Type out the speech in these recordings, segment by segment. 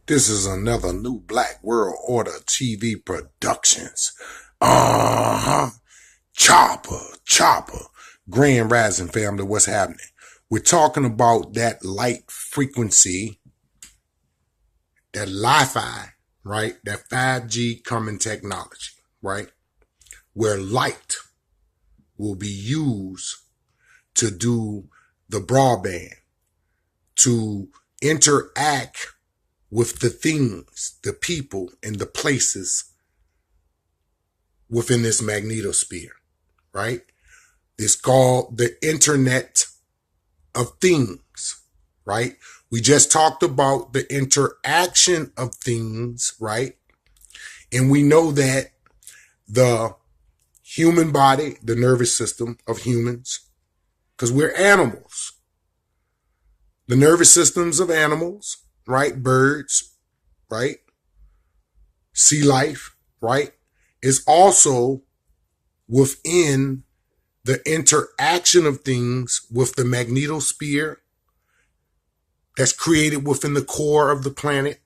This is another new Black World Order TV Productions. Chopper. Grand Rising family, what's happening? We're talking about that light frequency, that Li-Fi, right? That 5G coming technology, right? Where light will be used to do the broadband, to interact with the things, the people, and the places within this magnetosphere, right? It's called the Internet of Things, right? We just talked about the interaction of things, right? And we know that the human body, the nervous system of humans, because we're animals, the nervous systems of animals, right? Birds, right? Sea life, right? Is also within the interaction of things with the magnetosphere that's created within the core of the planet,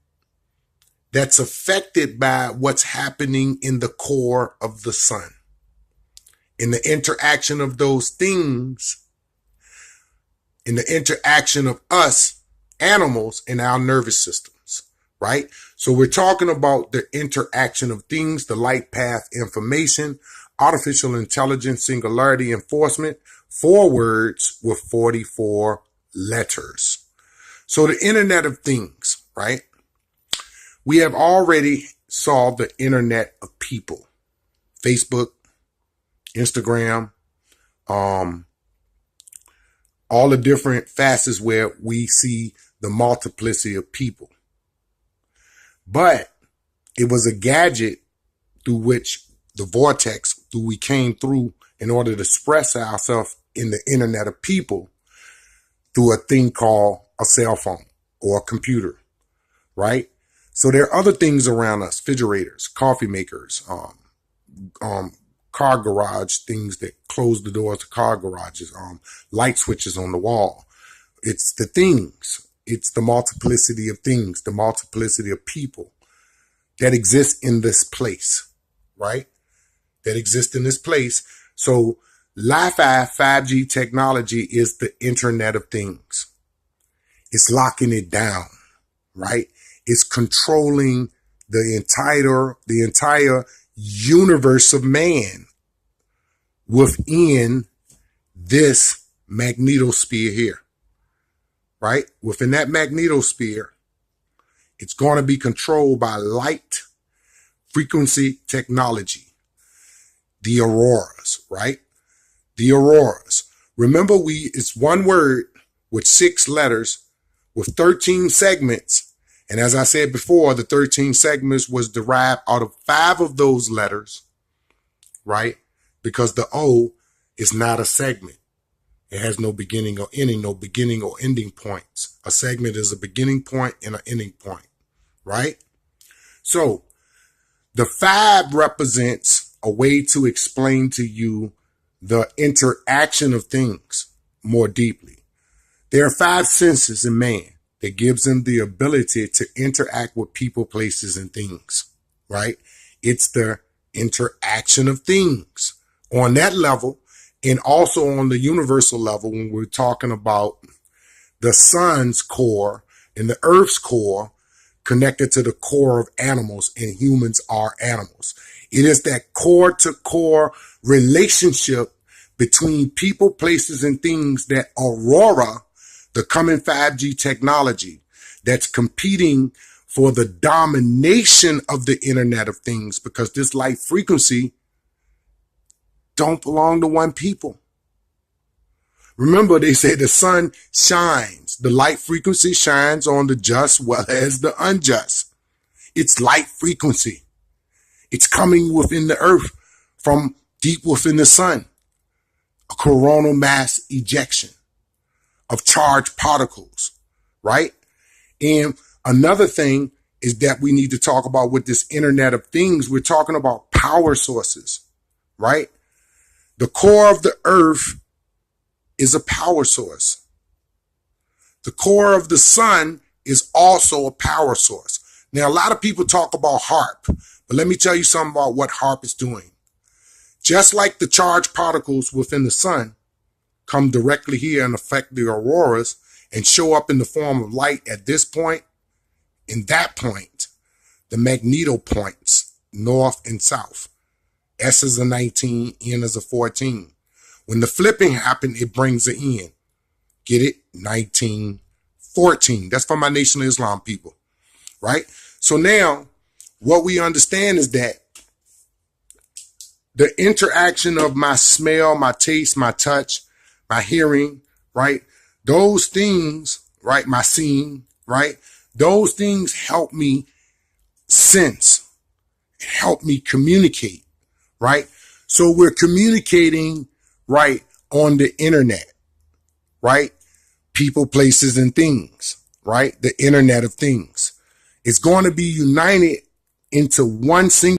that's affected by what's happening in the core of the sun. In the interaction of those things, in the interaction of us, animals, in our nervous systems, right? So we're talking about the interaction of things, the light path information, artificial intelligence, singularity enforcement, 4 words with 44 letters. So the Internet of Things, right? We have already saw the Internet of People, Facebook, Instagram, all the different facets where we see the multiplicity of people. But it was a gadget through which the vortex through we came through in order to express ourselves in the Internet of People through a thing called a cell phone or a computer, right? So there are other things around us, refrigerators, coffee makers, car garage things that close the doors to car garages, light switches on the wall. It's the things. It's the multiplicity of things, the multiplicity of people that exist in this place, right? That exist in this place. So Li-Fi 5G technology is the Internet of Things. It's locking it down, right? It's controlling the entire universe of man within this magnetosphere here, right? Within that magnetosphere, it's going to be controlled by light frequency technology, the auroras, right? The auroras. Remember, it's one word with 6 letters with 13 segments. And as I said before, the 13 segments was derived out of 5 of those letters, right? Because the O is not a segment. It has no beginning or ending, no beginning or ending points. A segment is a beginning point and an ending point, right? So the 5 represents a way to explain to you the interaction of things more deeply. There are 5 senses in man that gives him the ability to interact with people, places, and things, right? It's the interaction of things on that level, and also on the universal level when we're talking about the sun's core and the earth's core connected to the core of animals, and humans are animals. It is that core to core relationship between people, places, and things that Aurora, the coming 5G technology, that's competing for the domination of the Internet of Things, because this light frequency don't belong to one people. Remember, they say the sun shines. The light frequency shines on the just well as the unjust. It's light frequency. It's coming within the earth from deep within the sun. A coronal mass ejection of charged particles, right? And another thing is that we need to talk about with this Internet of Things. We're talking about power sources, right? The core of the earth is a power source. The core of the sun is also a power source. Now, a lot of people talk about HARP, but let me tell you something about what HARP is doing. Just like the charged particles within the sun come directly here and affect the auroras and show up in the form of light at this point, in that point, the magneto points, north and south. S is a 19, N is a 14. When the flipping happened, it brings an N. Get it? 19, 14. That's for my Nation of Islam people, right? So now what we understand is that the interaction of my smell, my taste, my touch, my hearing, right? Those things, right? My seeing, right? Those things help me sense, help me communicate, right? So we're communicating, right, on the internet, right? People, places, and things, right? The Internet of Things. It's going to be united into one single